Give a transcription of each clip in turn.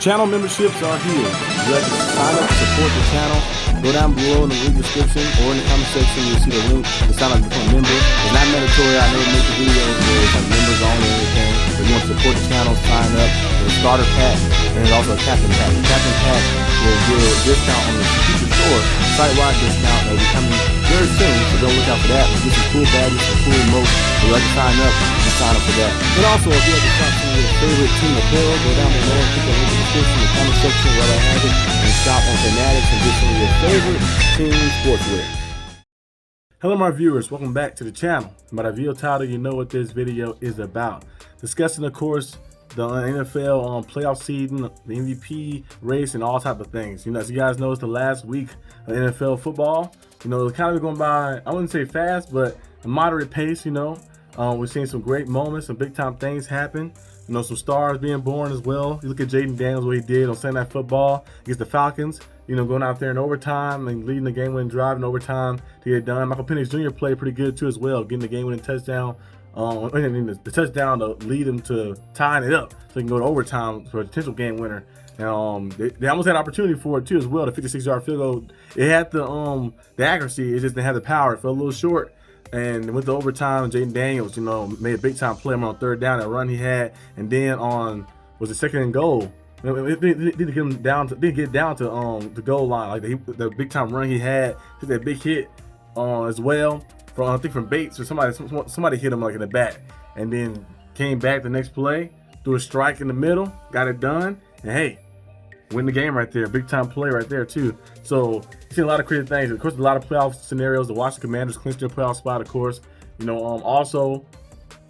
channel memberships are here. You have to sign up to support the channel. Go down below in the link description or in the comment section. You'll see the link to sign up to become a member. It's not mandatory. I never make the videos where it's like members only and everything. If you want to support the channel, sign up. There's a starter pack and there's also a captain pack. The captain pack will give a discount on the future store, site-wide discount that will be coming very soon. So don't look out for that. We'll get some cool badges, some cool emotes. If you like to sign up, you can sign up for that. And also, if you have to shop some of your favorite team apparel, go down below and click the link in the description, the comment section where I have it, and shop on Fanatics and get some of your favorite team sportswear. Hello my viewers, welcome back to the channel. By the video title, you know what this video is about. Discussing, of course, the NFL playoff season, the MVP race, and all type of things. You know, as you guys know, it's the last week of NFL football. You know, it's kind of going by, I wouldn't say fast, but a moderate pace. You know, we're seeing some great moments, some big time things happen. You know, some stars being born as well. You look at Jaden Daniels, what he did on Sunday Night Football against the Falcons. You know, going out there in overtime and leading the game-winning drive in overtime to get it done. Michael Penix Jr. played pretty good too as well, getting the game-winning touchdown. The touchdown to lead him to tying it up, so he can go to overtime for a potential game winner. And they almost had an opportunity for it too as well. The 56-yard field goal, it had the accuracy, it just didn't have the power. It fell a little short. And went to overtime. Jaden Daniels, you know, made a big time play on third down, that run he had, and then was it second and goal? It didn't get him down to the goal line, like the big time run he had. Took that big hit as well from, I think, from Bates or somebody hit him like in the back, and then came back the next play, threw a strike in the middle, got it done, and hey, win the game right there. Big time play right there too. So you've seen a lot of creative things. Of course, a lot of playoff scenarios. The Washington Commanders clinched their playoff spot, of course. You know, also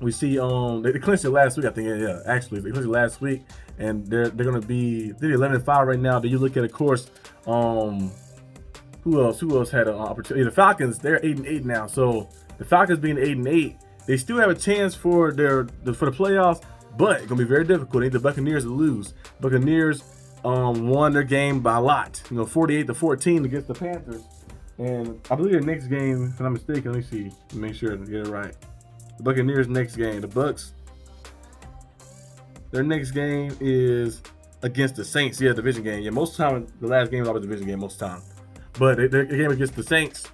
we see they clinched it last week, I think. Yeah, actually they clinched it last week, and they're gonna be 11-5 right now. Then you look at, of course, who else had an opportunity? The Falcons, they're 8-8 now. So the Falcons being 8-8, they still have a chance for the playoffs, but it's gonna be very difficult. They need the Buccaneers to lose. Buccaneers won their game by a lot, you know, 48-14 against the Panthers. And I believe their next game, if I'm not mistaken, let me see, make sure to get it right. The Buccaneers' next game, the Bucks, their next game is against the Saints. Yeah, division game. Yeah, most of the time, the last game is always a division game most of the time. But their game against the Saints,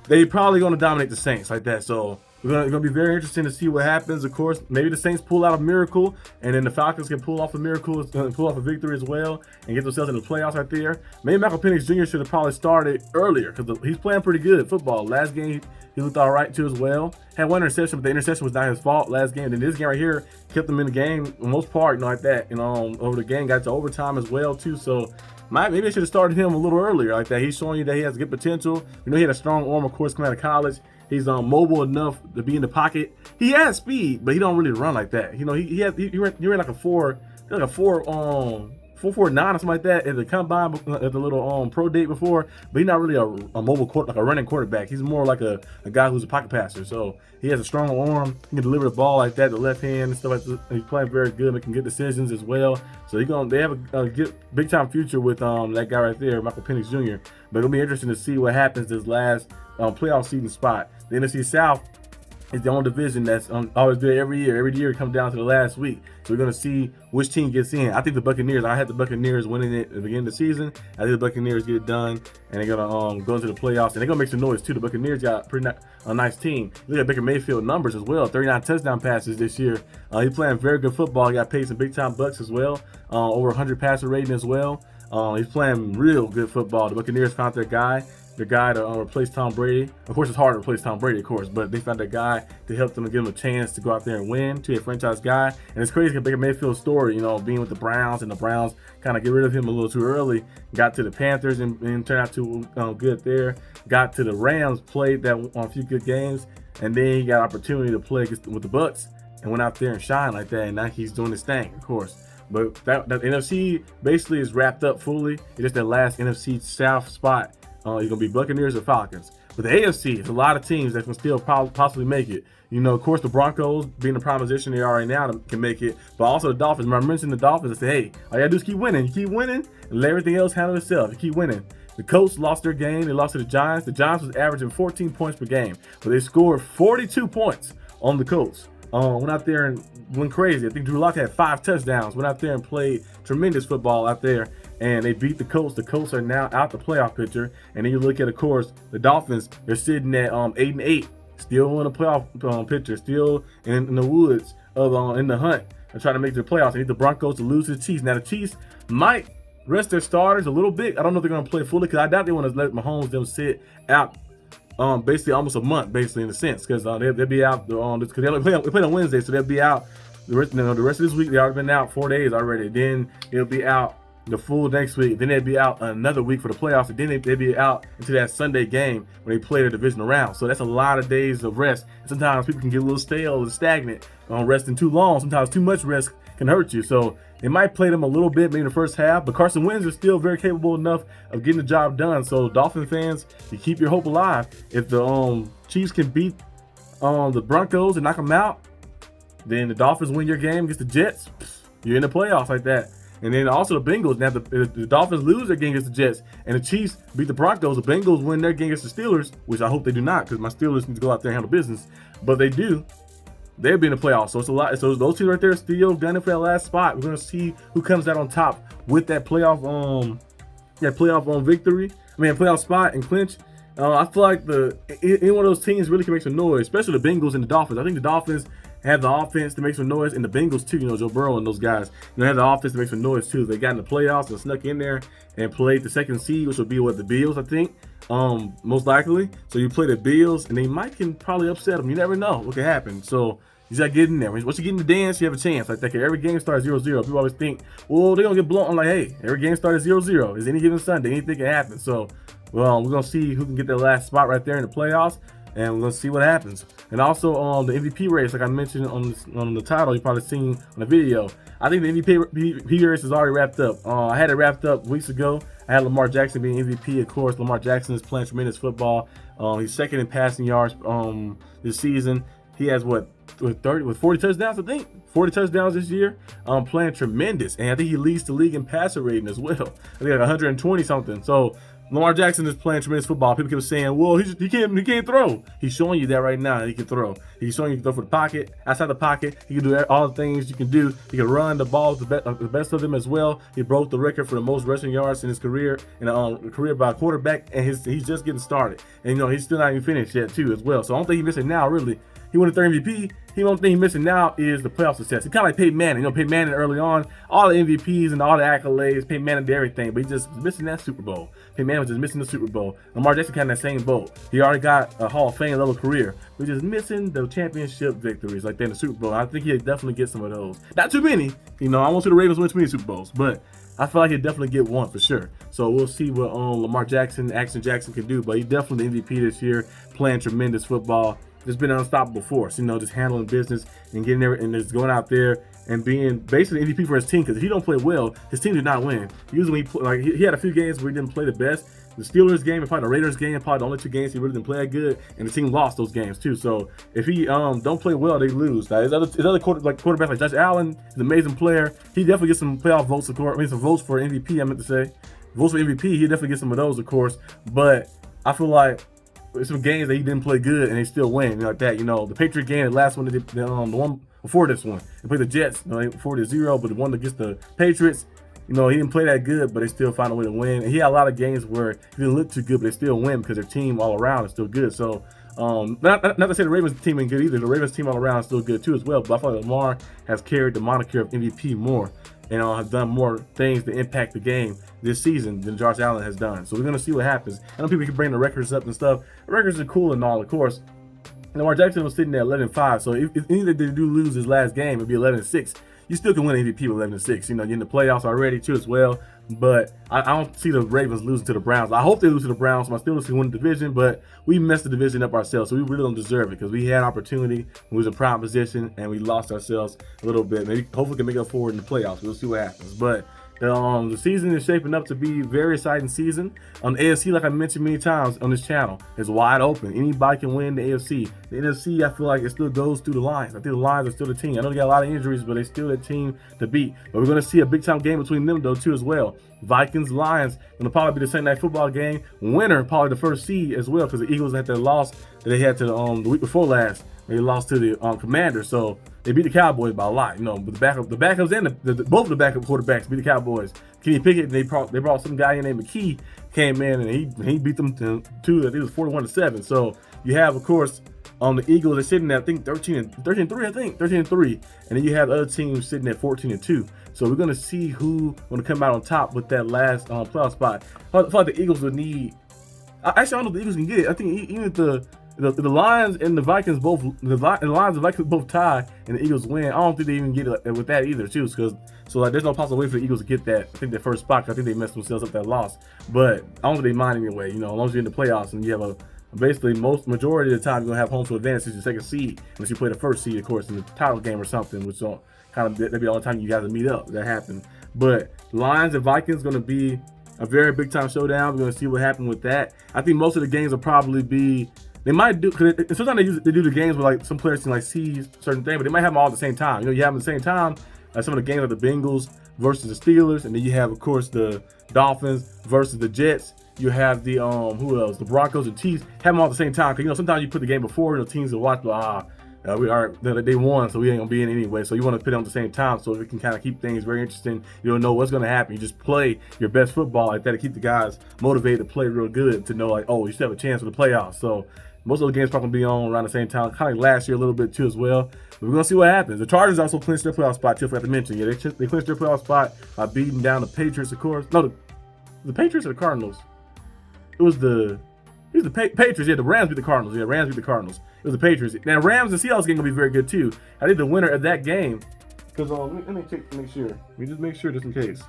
they probably going to dominate the Saints like that. So it's going to be very interesting to see what happens. Of course, maybe the Saints pull out a miracle, and then the Falcons can pull off a miracle, pull off a victory as well, and get themselves in the playoffs right there. Maybe Michael Penix Jr. should have probably started earlier because he's playing pretty good football. Last game, he looked all right too as well. Had one interception, but the interception was not his fault last game. Then this game right here kept him in the game for the most part, you know, like that. You know, over the game, got to overtime as well too. So maybe they should have started him a little earlier like that. He's showing you that he has good potential. You know, he had a strong arm, of course, coming out of college. He's mobile enough to be in the pocket. He has speed, but he don't really run like that. You know, he ran like a 4.49 or something like that at the combine, at the little pro date before. But he's not really a mobile like a running quarterback. He's more like a guy who's a pocket passer. So he has a strong arm. He can deliver the ball like that, the left hand and stuff like that. He's playing very good, making good decisions as well. So they have a good big time future with that guy right there, Michael Penix Jr. But it'll be interesting to see what happens this last playoff season spot. The NFC South is the only division that's always there every year. Every year it comes down to the last week. So we're going to see which team gets in. I think the Buccaneers, I had the Buccaneers winning it at the beginning of the season. I think the Buccaneers get it done, and they're going to go into the playoffs. And they're going to make some noise too. The Buccaneers got a nice team. Look at Baker Mayfield numbers as well. 39 touchdown passes this year. He's playing very good football. He got paid some big time bucks as well. Over 100 passer rating as well. He's playing real good football. The Buccaneers found their guy. The guy to replace Tom Brady. Of course, it's hard to replace Tom Brady, of course, but they found a guy to help them and give them a chance to go out there and win, to a franchise guy. And it's crazy, Baker Mayfield's story, you know, being with the Browns, and the Browns kind of get rid of him a little too early. Got to the Panthers and turned out to good there. Got to the Rams, played that on a few good games, and then he got opportunity to play with the Bucks and went out there and shine like that. And now he's doing his thing, of course. But that NFC basically is wrapped up fully. It's just that last NFC South spot. You're going to be Buccaneers or Falcons. But the AFC, there's a lot of teams that can still possibly make it. You know, of course, the Broncos, being the prime position they are right now, can make it. But also the Dolphins. Remember, I mentioned the Dolphins. I said, hey, all you got to do is keep winning. You keep winning, and let everything else handle itself. You keep winning. The Colts lost their game. They lost to the Giants. The Giants was averaging 14 points per game. But they scored 42 points on the Colts. went out there and went crazy. I think Drew Lock had 5 touchdowns. Went out there and played tremendous football out there, and they beat the Colts. The Colts are now out the playoff picture. And then you look at, of course, the Dolphins. They're sitting at 8-8, still in the playoff picture, still in the woods of in the hunt and trying to make the playoffs. They need the Broncos to lose to the Chiefs. Now the Chiefs might rest their starters a little bit. I don't know if they're going to play fully because I doubt they want to let Mahomes them sit out basically almost a month, basically in a sense, because they'll be out because they play on Wednesday, so they'll be out the rest of this week. They already been out 4 days already. Then they'll be out the full next week. Then they'll be out another week for the playoffs, and then they'll be out into that Sunday game when they play the divisional round. So that's a lot of days of rest. Sometimes people can get a little stale and stagnant on resting too long. Sometimes too much rest can hurt you. So they might play them a little bit, maybe in the first half, but Carson Wentz is still very capable enough of getting the job done. So Dolphin fans, you keep your hope alive. If the Chiefs can beat the Broncos and knock them out, then the Dolphins win your game against the Jets. You're in the playoffs like that. And then also the Bengals. Now the Dolphins lose their game against the Jets, and the Chiefs beat the Broncos. The Bengals win their game against the Steelers, which I hope they do not, because my Steelers need to go out there and handle business. But they do. They'll be in the playoffs, so it's a lot. So those teams right there still gunning for that last spot. We're gonna see who comes out on top with that playoff victory. Playoff spot and clinch. I feel like any one of those teams really can make some noise, especially the Bengals and the Dolphins. I think the Dolphins have the offense to make some noise, and the Bengals too. Joe Burrow and those guys, they have the offense to make some noise too. They got in the playoffs and snuck in there and played the second seed, which will be the Bills, I think, most likely. So you play the Bills, and they can probably upset them. You never know what can happen. So you gotta get in there. Once you get in the dance, you have a chance. Like that, every game starts 0-0. People always think, well, they're gonna get blown. I'm like, hey, every game starts 0-0. It's any given Sunday. Anything can happen. So, we're gonna see who can get that last spot right there in the playoffs, and we're gonna see what happens. And also the MVP race, like I mentioned on the title, you probably seen on the video. I think the MVP race is already wrapped up. I had it wrapped up weeks ago. I had Lamar Jackson being MVP, of course. Lamar Jackson is playing tremendous football. He's second in passing yards this season. He has 40 touchdowns, I think. 40 touchdowns this year. Playing tremendous. And I think he leads the league in passer rating as well. I think like 120 something. So Lamar Jackson is playing tremendous football. People keep saying, well, he can't throw. He's showing you that right now. He can throw. He's showing you he can throw for the pocket, outside the pocket. He can do all the things you can do. He can run the ball, the best of them as well. He broke the record for the most rushing yards in his career, by a quarterback, and he's just getting started. And he's still not even finished yet too as well. So I don't think he's missing now really. He won the third MVP. The only thing he's missing now is the playoff success. He's kind of like Peyton Manning. Peyton Manning early on, all the MVPs and all the accolades, Peyton Manning did everything, but he's just missing that Super Bowl. Peyton Manning was just missing the Super Bowl. Lamar Jackson kind of that same boat. He already got a Hall of Fame level career. We're just missing the championship victories like that in the Super Bowl. I think he'll definitely get some of those. Not too many. I won't see the Ravens win too many Super Bowls, but I feel like he'll definitely get one for sure. So we'll see what Lamar Jackson, Action Jackson can do, but he's definitely the MVP this year, playing tremendous football. Just been an unstoppable force, just handling business and getting there and just going out there and being basically MVP for his team. Because if he don't play well, his team did not win. Usually, he had a few games where he didn't play the best. The Steelers game and probably the Raiders game, probably the only 2 games he really didn't play that good, and the team lost those games too. So if he don't play well, they lose. Now his other quarterbacks like Josh Allen, is an amazing player. He definitely gets some playoff votes, some votes for MVP. I meant to say votes for MVP. He definitely gets some of those, of course. But I feel like there's some games that he didn't play good and they still win like that. The Patriot game, the last one, the one before this one, they played the Jets, 40-0, but the one against the Patriots, he didn't play that good, but they still found a way to win. And he had a lot of games where he didn't look too good, but they still win because their team all around is still good. So not to say the Ravens team ain't good either. The Ravens team all around is still good too as well. But I feel like Lamar has carried the moniker of MVP more and has done more things to impact the game this season than Josh Allen has done. So we're going to see what happens. I know people can bring the records up and stuff. The records are cool and all, of course. Lamar Jackson was sitting there 11-5. So if either they do lose his last game, it'd be 11-6. You still can win MVP with 11-6. You're in the playoffs already too as well. But I don't see the Ravens losing to the Browns. I hope they lose to the Browns. My Steelers can win the division, but we messed the division up ourselves, so we really don't deserve it because we had opportunity. We was in prime position, and we lost ourselves a little bit. Maybe hopefully we can make up for it in the playoffs. We'll see what happens. But The season is shaping up to be a very exciting season. On the AFC, like I mentioned many times on this channel, is wide open. Anybody can win the AFC. The NFC, I feel like it still goes through the Lions. I think the Lions are still the team. I know they got a lot of injuries, but they're still the team to beat. But we're going to see a big-time game between them, though, too, as well. Vikings, Lions, going to probably be the Sunday Night Football game. Winner, probably the first seed as well, because the Eagles had their loss that they had to the week before last. They lost to the Commanders, so they beat the Cowboys by a lot, But the backups and both of the backup quarterbacks beat the Cowboys. Kenny Pickett, they brought some guy named McKee, came in and he beat them to I think it was 41-7. So you have, of course, the Eagles are sitting at I think 13-3, and then you have the other teams sitting at 14-2. So we're gonna see who gonna come out on top with that last playoff spot. I feel like the Eagles would need. Actually, I don't know if the Eagles can get it. I think even if the Lions and the Vikings both the Lions and the Vikings both tie and the Eagles win, I don't think they even get it with that either, too. Because there's no possible way for the Eagles to get that. I think their first spot. I think they messed themselves up that loss. But I don't think they mind anyway. As long as you're in the playoffs and you have basically majority of the time you're gonna have home field advantage as your second seed, unless you play the first seed, of course, in the title game or something, which don't that'd be all the time you guys meet up. That happened. But Lions and Vikings gonna be a very big time showdown. We're gonna see what happened with that. I think most of the games will probably be. They might do, because sometimes they do the games where like some players can like see certain things, but they might have them all at the same time. You have them at the same time. Some of the games are the Bengals versus the Steelers, and then you have, of course, the Dolphins versus the Jets. You have the who else? The Broncos and Chiefs. Have them all at the same time. Because sometimes you put the game before, teams will watch, they won, so we ain't gonna be in anyway. So you want to put it on the same time so it can kind of keep things very interesting. You don't know what's gonna happen. You just play your best football like that to keep the guys motivated to play real good, to know like, oh, you still have a chance for the playoffs. So most of the games probably gonna be on around the same time, kind of like last year a little bit too as well. But we're gonna see what happens. The Chargers also clinched their playoff spot too. I forgot to mention, they clinched their playoff spot by beating down the Patriots, of course. No, the Patriots or the Cardinals. It was the Patriots. Yeah, the Rams beat the Cardinals. Yeah, Rams beat the Cardinals. It was the Patriots. Now Rams and Seahawks game gonna be very good too. I think the winner of that game, because let me check to make sure. Let me just make sure just in case.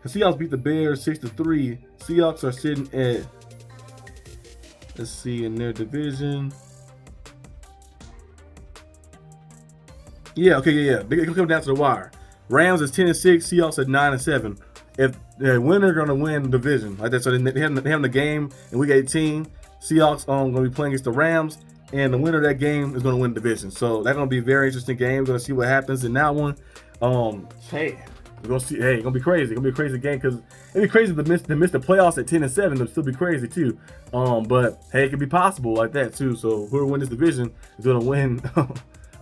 The Seahawks beat the Bears 6-3. Seahawks are sitting at, let's see, in their division. Yeah, okay, yeah. They come down to the wire. Rams is 10-6. Seahawks at 9-7. If the winner gonna win the division like that, so they have the game in week 18. Seahawks gonna be playing against the Rams, and the winner of that game is gonna win the division. So that's gonna be a very interesting game. We're gonna see what happens in that one. We're gonna see. Hey, it's gonna be crazy. It's gonna be a crazy game because it'd be crazy to miss the playoffs at 10-7. It'd still be crazy too. But hey, it could be possible like that too. So whoever wins this division is gonna win.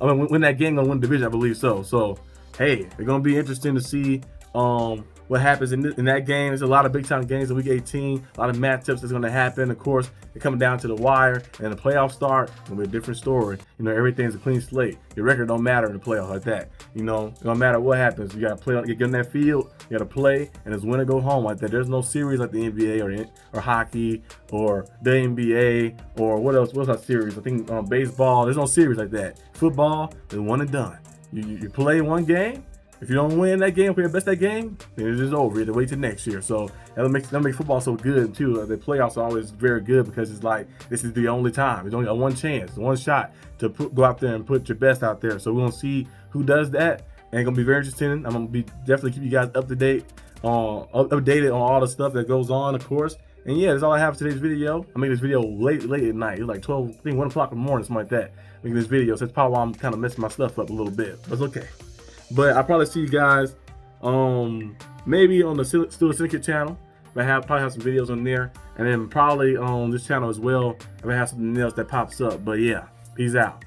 Win that game, gonna win the division, I believe so. So hey, it's gonna be interesting to see what happens in that game. There's a lot of big time games in week 18. A lot of matchups that's gonna happen. Of course, it's coming down to the wire, and the playoffs start. It's gonna be a different story. Everything's a clean slate. Your record don't matter in the playoffs like that. It don't matter what happens. You gotta play. You get in that field. You gotta play, and it's win or go home like that. There's no series like the NBA or hockey or the NBA or what else? What's that series? I think baseball. There's no series like that. Football is one and done. You play one game. If you don't win that game, play your best that game, then it's just over. You have to wait till next year. So that makes football so good too. The playoffs are always very good because it's like this is the only time. It's only a one chance, one shot to go out there and put your best out there. So we're gonna see who does that, and it's gonna be very interesting. I'm gonna be definitely keep you guys updated on all the stuff that goes on, of course. And yeah, that's all I have for today's video. I made this video late at night. It was like 12, I think 1 o'clock in the morning, something like that. Making this video, so that's probably why I'm kind of messing my stuff up a little bit. But it's okay. But I'll probably see you guys maybe on the Steelers Syndicate channel. Probably have some videos on there. And then probably on this channel as well, if I have something else that pops up. But yeah, peace out.